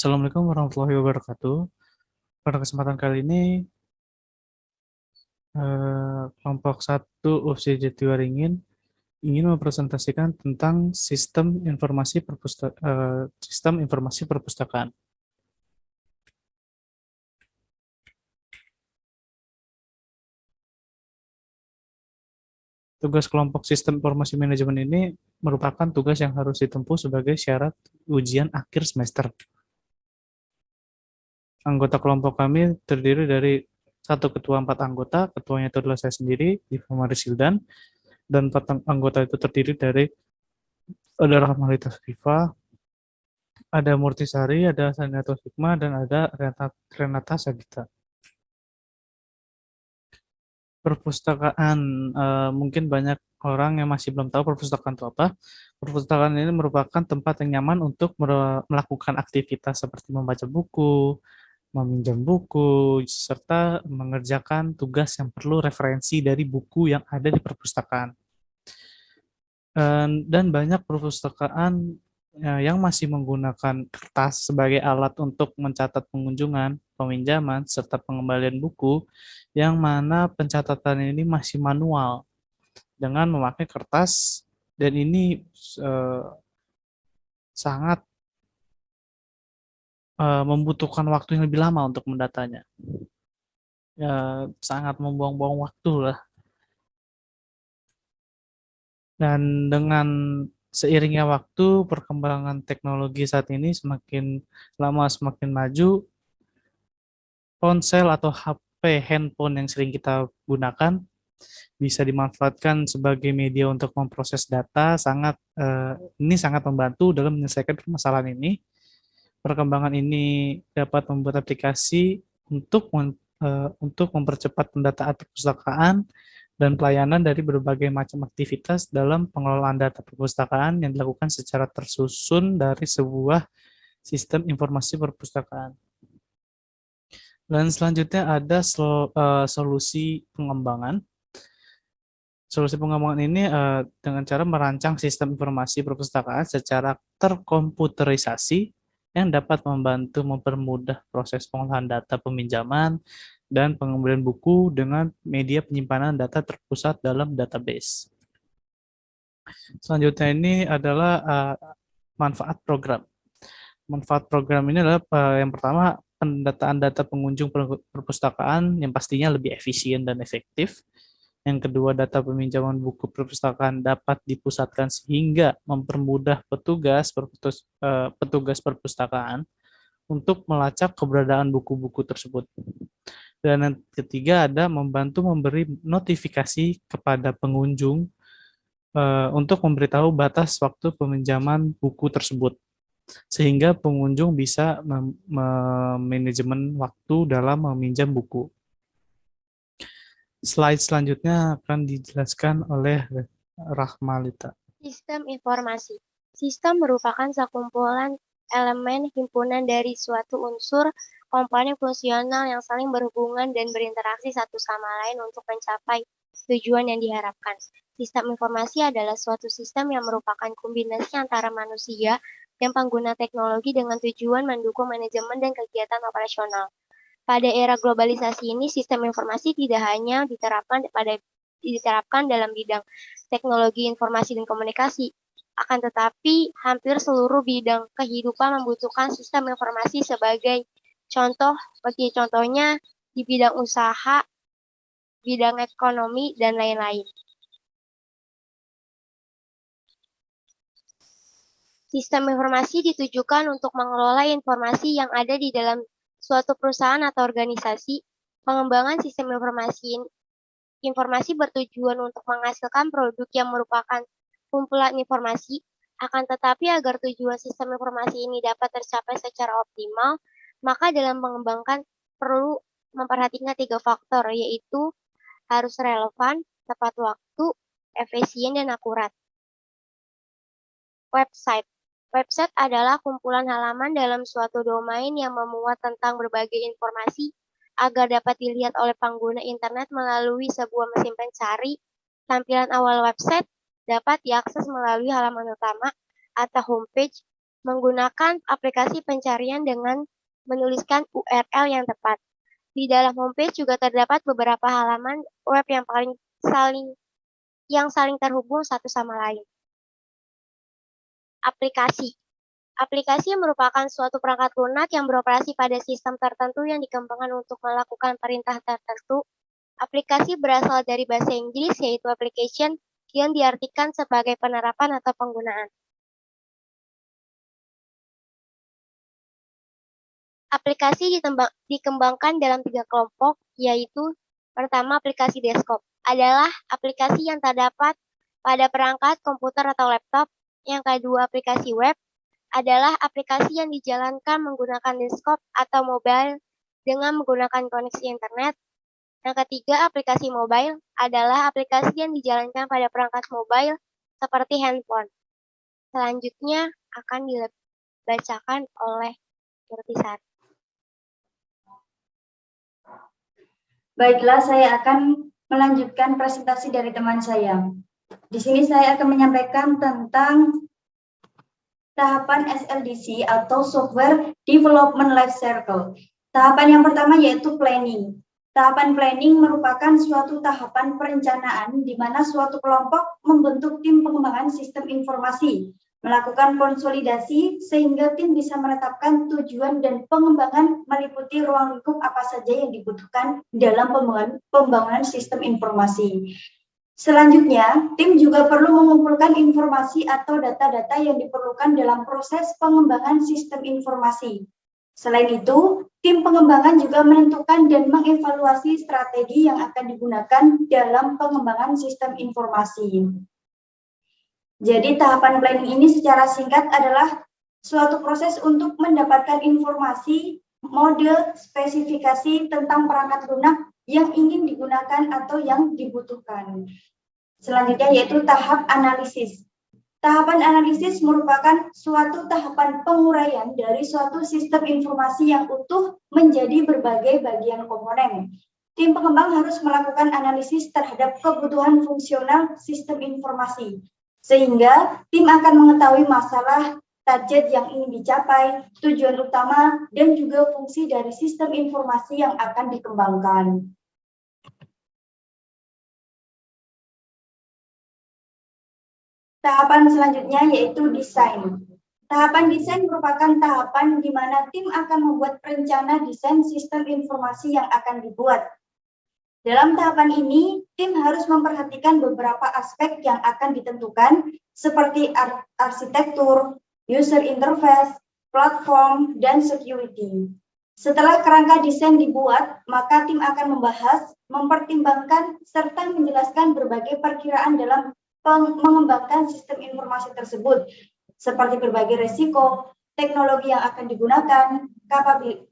Assalamualaikum warahmatullahi wabarakatuh. Pada kesempatan kali ini, kelompok 1 UFSI Jatiwaringin ingin mempresentasikan tentang sistem informasi perpustakaan. Tugas kelompok sistem informasi manajemen ini merupakan tugas yang harus ditempuh sebagai syarat ujian akhir semester. Anggota kelompok kami terdiri dari satu ketua, 4 anggota. Ketuanya itu adalah saya sendiri, Diva Marisildan, dan 4 anggota itu terdiri dari ada Rahmalita Viva, ada Murtisari, ada Saniatul Hikmah, dan ada Renata Sagita. Perpustakaan, mungkin banyak orang yang masih belum tahu perpustakaan itu apa. Perpustakaan ini merupakan tempat yang nyaman untuk melakukan aktivitas seperti membaca buku, meminjam buku, serta mengerjakan tugas yang perlu referensi dari buku yang ada di perpustakaan. Dan banyak perpustakaan yang masih menggunakan kertas sebagai alat untuk mencatat pengunjungan, peminjaman, serta pengembalian buku, yang mana pencatatan ini masih manual dengan memakai kertas, dan ini sangat membutuhkan waktu yang lebih lama untuk mendatanya. Sangat membuang-buang waktu lah. Dan dengan seiringnya waktu, perkembangan teknologi saat ini semakin lama semakin maju. Ponsel atau HP handphone yang sering kita gunakan bisa dimanfaatkan sebagai media untuk memproses data. Ini sangat membantu dalam menyelesaikan permasalahan ini. Perkembangan ini dapat membuat aplikasi untuk mempercepat pendataan perpustakaan dan pelayanan dari berbagai macam aktivitas dalam pengelolaan data perpustakaan yang dilakukan secara tersusun dari sebuah sistem informasi perpustakaan. Dan selanjutnya ada solusi pengembangan. Solusi pengembangan ini dengan cara merancang sistem informasi perpustakaan secara terkomputerisasi yang dapat membantu mempermudah proses pengolahan data peminjaman dan pengembalian buku dengan media penyimpanan data terpusat dalam database. Selanjutnya ini adalah manfaat program. Manfaat program ini adalah yang pertama, pendataan data pengunjung perpustakaan yang pastinya lebih efisien dan efektif. Yang kedua, data peminjaman buku perpustakaan dapat dipusatkan sehingga mempermudah petugas perpustakaan untuk melacak keberadaan buku-buku tersebut. Dan yang ketiga ada membantu memberi notifikasi kepada pengunjung untuk memberitahu batas waktu peminjaman buku tersebut, sehingga pengunjung bisa manajemen waktu dalam meminjam buku. Slide selanjutnya akan dijelaskan oleh Rahmalita. Sistem informasi. Sistem merupakan sekumpulan elemen himpunan dari suatu unsur komponen fungsional yang saling berhubungan dan berinteraksi satu sama lain untuk mencapai tujuan yang diharapkan. Sistem informasi adalah suatu sistem yang merupakan kombinasi antara manusia dan pengguna teknologi dengan tujuan mendukung manajemen dan kegiatan operasional. Pada era globalisasi ini, sistem informasi tidak hanya diterapkan dalam bidang teknologi informasi dan komunikasi, akan tetapi hampir seluruh bidang kehidupan membutuhkan sistem informasi sebagai contohnya di bidang usaha, bidang ekonomi, dan lain-lain. Sistem informasi ditujukan untuk mengelola informasi yang ada di dalam suatu perusahaan atau organisasi. Pengembangan sistem informasi bertujuan untuk menghasilkan produk yang merupakan kumpulan informasi, akan tetapi agar tujuan sistem informasi ini dapat tercapai secara optimal, maka dalam mengembangkan perlu memperhatikan 3 faktor, yaitu harus relevan, tepat waktu, efisien, dan akurat. Website. Website adalah kumpulan halaman dalam suatu domain yang memuat tentang berbagai informasi agar dapat dilihat oleh pengguna internet melalui sebuah mesin pencari. Tampilan awal website dapat diakses melalui halaman utama atau homepage menggunakan aplikasi pencarian dengan menuliskan URL yang tepat. Di dalam homepage juga terdapat beberapa halaman web yang saling terhubung satu sama lain. Aplikasi. Aplikasi merupakan suatu perangkat lunak yang beroperasi pada sistem tertentu yang dikembangkan untuk melakukan perintah tertentu. Aplikasi berasal dari bahasa Inggris yaitu application yang diartikan sebagai penerapan atau penggunaan. Aplikasi dikembangkan dalam 3 kelompok, yaitu pertama aplikasi desktop adalah aplikasi yang terdapat pada perangkat komputer atau laptop. Yang kedua aplikasi web adalah aplikasi yang dijalankan menggunakan desktop atau mobile dengan menggunakan koneksi internet. Yang ketiga aplikasi mobile adalah aplikasi yang dijalankan pada perangkat mobile seperti handphone. Selanjutnya akan dibacakan oleh Nurtisari. Baiklah, saya akan melanjutkan presentasi dari teman saya. Di sini saya akan menyampaikan tentang tahapan SLDC atau Software Development Life Cycle. Tahapan yang pertama yaitu planning. Tahapan planning merupakan suatu tahapan perencanaan di mana suatu kelompok membentuk tim pengembangan sistem informasi, melakukan konsolidasi sehingga tim bisa menetapkan tujuan dan pengembangan meliputi ruang lingkup apa saja yang dibutuhkan dalam pembangunan sistem informasi. Selanjutnya, tim juga perlu mengumpulkan informasi atau data-data yang diperlukan dalam proses pengembangan sistem informasi. Selain itu, tim pengembangan juga menentukan dan mengevaluasi strategi yang akan digunakan dalam pengembangan sistem informasi. Jadi tahapan planning ini secara singkat adalah suatu proses untuk mendapatkan informasi, mode, spesifikasi tentang perangkat lunak yang ingin digunakan atau yang dibutuhkan. Selanjutnya yaitu tahap analisis. Tahapan analisis merupakan suatu tahapan penguraian dari suatu sistem informasi yang utuh menjadi berbagai bagian komponen. Tim pengembang harus melakukan analisis terhadap kebutuhan fungsional sistem informasi, sehingga tim akan mengetahui masalah, target yang ingin dicapai, tujuan utama, dan juga fungsi dari sistem informasi yang akan dikembangkan. Tahapan selanjutnya yaitu desain. Tahapan desain merupakan tahapan di mana tim akan membuat rencana desain sistem informasi yang akan dibuat. Dalam tahapan ini, tim harus memperhatikan beberapa aspek yang akan ditentukan seperti arsitektur, user interface, platform, dan security. Setelah kerangka desain dibuat, maka tim akan membahas, mempertimbangkan, serta menjelaskan berbagai perkiraan dalam mengembangkan sistem informasi tersebut, seperti berbagai risiko, teknologi yang akan digunakan,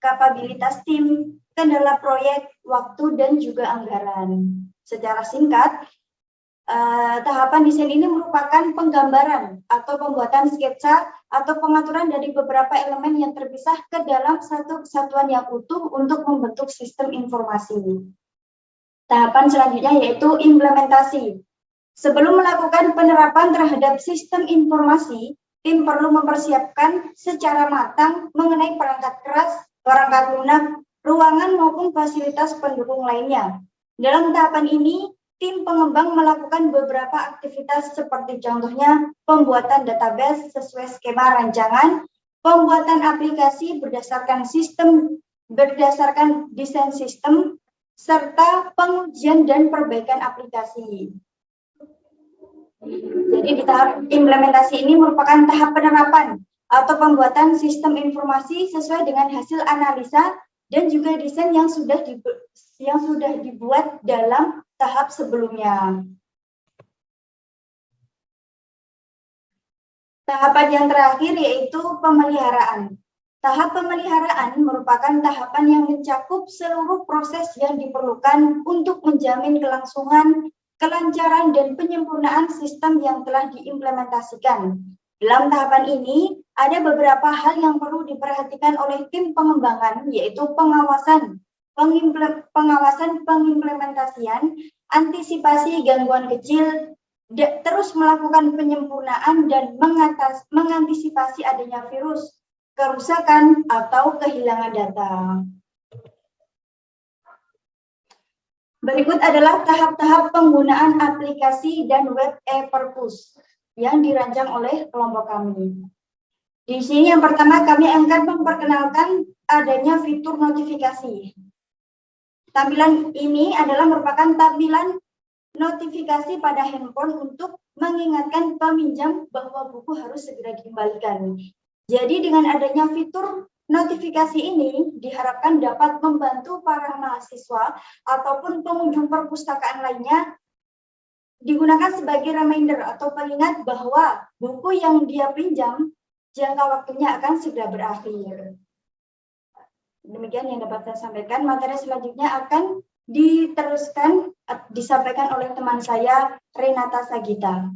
kapabilitas tim, kendala proyek, waktu, dan juga anggaran. Secara singkat, tahapan desain ini merupakan penggambaran atau pembuatan sketsa atau pengaturan dari beberapa elemen yang terpisah ke dalam satu kesatuan yang utuh untuk membentuk sistem informasi. Tahapan selanjutnya yaitu implementasi. Sebelum melakukan penerapan terhadap sistem informasi, tim perlu mempersiapkan secara matang mengenai perangkat keras, perangkat lunak, ruangan maupun fasilitas pendukung lainnya. Dalam tahapan ini, tim pengembang melakukan beberapa aktivitas seperti contohnya pembuatan database sesuai skema rancangan, pembuatan aplikasi berdasarkan desain sistem, serta pengujian dan perbaikan aplikasi. Jadi di tahap implementasi ini merupakan tahap penerapan atau pembuatan sistem informasi sesuai dengan hasil analisa dan juga desain yang sudah dibuat dalam tahap sebelumnya. Tahapan yang terakhir yaitu pemeliharaan. Tahap pemeliharaan merupakan tahapan yang mencakup seluruh proses yang diperlukan untuk menjamin kelangsungan, kelancaran, dan penyempurnaan sistem yang telah diimplementasikan. Dalam tahapan ini, ada beberapa hal yang perlu diperhatikan oleh tim pengembangan, yaitu pengawasan pengimplementasian, antisipasi gangguan kecil, terus melakukan penyempurnaan dan mengantisipasi adanya virus, kerusakan, atau kehilangan data. Berikut adalah tahap-tahap penggunaan aplikasi dan web e-perpus yang dirancang oleh kelompok kami. Di sini yang pertama kami akan memperkenalkan adanya fitur notifikasi. Tampilan ini adalah merupakan tampilan notifikasi pada handphone untuk mengingatkan peminjam bahwa buku harus segera dikembalikan. Jadi dengan adanya fitur notifikasi ini diharapkan dapat membantu para mahasiswa ataupun pengunjung perpustakaan lainnya digunakan sebagai reminder atau pengingat bahwa buku yang dia pinjam jangka waktunya akan segera berakhir. Demikian yang dapat saya sampaikan. Materi selanjutnya akan disampaikan oleh teman saya, Renata Sagita.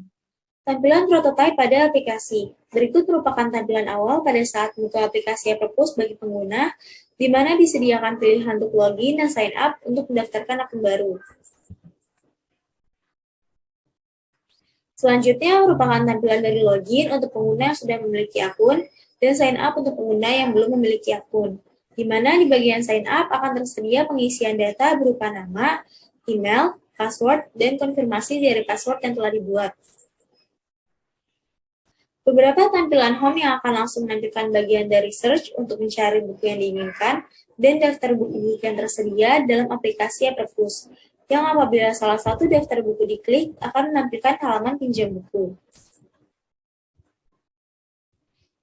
Tampilan prototipe pada aplikasi. Berikut merupakan tampilan awal pada saat buka aplikasi e-perpus bagi pengguna, di mana disediakan pilihan untuk login dan sign up untuk mendaftarkan akun baru. Selanjutnya merupakan tampilan dari login untuk pengguna yang sudah memiliki akun, dan sign up untuk pengguna yang belum memiliki akun, di mana di bagian sign up akan tersedia pengisian data berupa nama, email, password, dan konfirmasi dari password yang telah dibuat. Beberapa tampilan home yang akan langsung menampilkan bagian dari search untuk mencari buku yang diinginkan, dan daftar buku-buku yang tersedia dalam aplikasi e-perpus, yang apabila salah satu daftar buku diklik akan menampilkan halaman pinjam buku.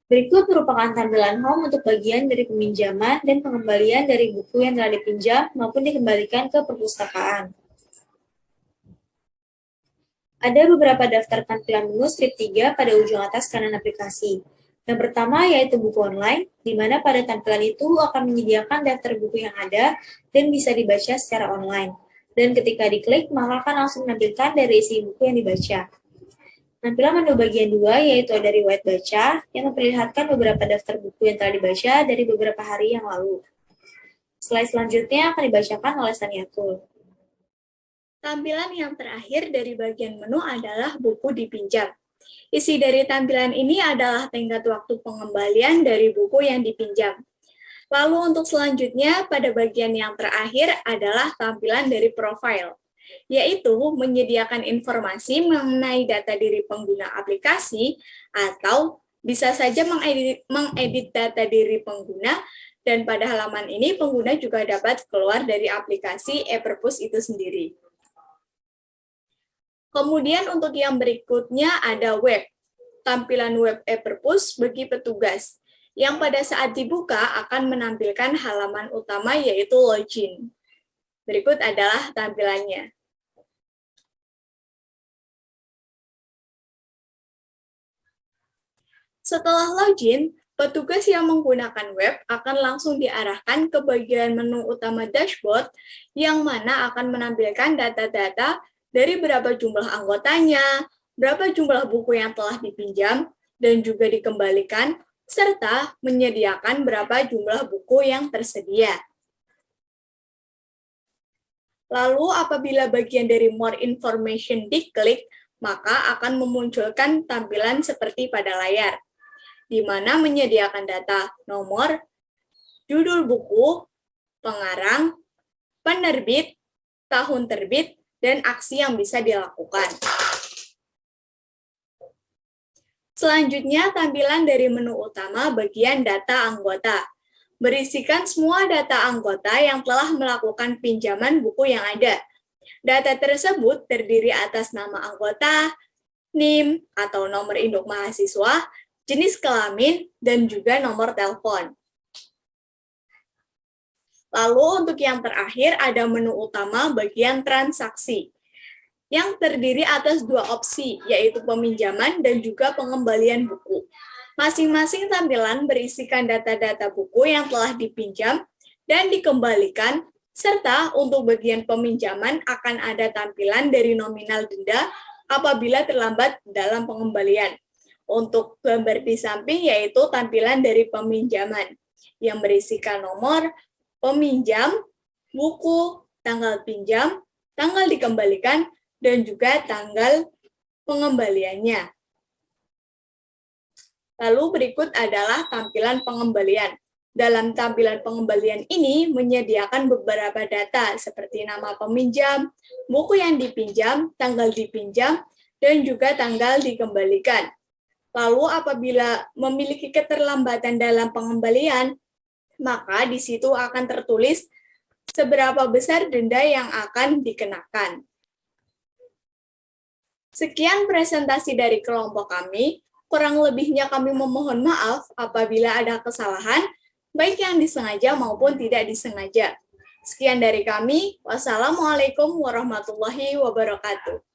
Berikut merupakan tampilan home untuk bagian dari peminjaman dan pengembalian dari buku yang telah dipinjam maupun dikembalikan ke perpustakaan. Ada beberapa daftar tampilan menu strip 3 pada ujung atas kanan aplikasi. Yang pertama yaitu buku online, di mana pada tampilan itu akan menyediakan daftar buku yang ada dan bisa dibaca secara online. Dan ketika diklik, maka akan langsung menampilkan dari isi buku yang dibaca. Tampilan menu bagian 2 yaitu ada riwayat baca yang memperlihatkan beberapa daftar buku yang telah dibaca dari beberapa hari yang lalu. Slide selanjutnya akan dibacakan oleh Saniatul. Tampilan yang terakhir dari bagian menu adalah buku dipinjam. Isi dari tampilan ini adalah tenggat waktu pengembalian dari buku yang dipinjam. Lalu untuk selanjutnya pada bagian yang terakhir adalah tampilan dari profile, yaitu menyediakan informasi mengenai data diri pengguna aplikasi atau bisa saja mengedit data diri pengguna, dan pada halaman ini pengguna juga dapat keluar dari aplikasi e-perpus itu sendiri. Kemudian untuk yang berikutnya ada web, tampilan web e-perpus bagi petugas, yang pada saat dibuka akan menampilkan halaman utama yaitu login. Berikut adalah tampilannya. Setelah login, petugas yang menggunakan web akan langsung diarahkan ke bagian menu utama dashboard yang mana akan menampilkan data-data dari berapa jumlah anggotanya, berapa jumlah buku yang telah dipinjam dan juga dikembalikan, serta menyediakan berapa jumlah buku yang tersedia. Lalu apabila bagian dari more information diklik, maka akan memunculkan tampilan seperti pada layar, di mana menyediakan data nomor, judul buku, pengarang, penerbit, tahun terbit, dan aksi yang bisa dilakukan. Selanjutnya, tampilan dari menu utama bagian data anggota. Berisikan semua data anggota yang telah melakukan pinjaman buku yang ada. Data tersebut terdiri atas nama anggota, NIM atau nomor induk mahasiswa, jenis kelamin, dan juga nomor telepon. Lalu untuk yang terakhir ada menu utama bagian transaksi, yang terdiri atas dua opsi, yaitu peminjaman dan juga pengembalian buku. Masing-masing tampilan berisikan data-data buku yang telah dipinjam dan dikembalikan, serta untuk bagian peminjaman akan ada tampilan dari nominal denda apabila terlambat dalam pengembalian. Untuk gambar di samping yaitu tampilan dari peminjaman, yang berisikan nomor peminjam, buku, tanggal pinjam, tanggal dikembalikan, dan juga tanggal pengembaliannya. Lalu berikut adalah tampilan pengembalian. Dalam tampilan pengembalian ini menyediakan beberapa data seperti nama peminjam, buku yang dipinjam, tanggal dipinjam, dan juga tanggal dikembalikan. Lalu apabila memiliki keterlambatan dalam pengembalian, maka di situ akan tertulis seberapa besar denda yang akan dikenakan. Sekian presentasi dari kelompok kami. Kurang lebihnya kami memohon maaf apabila ada kesalahan, baik yang disengaja maupun tidak disengaja. Sekian dari kami. Wassalamualaikum warahmatullahi wabarakatuh.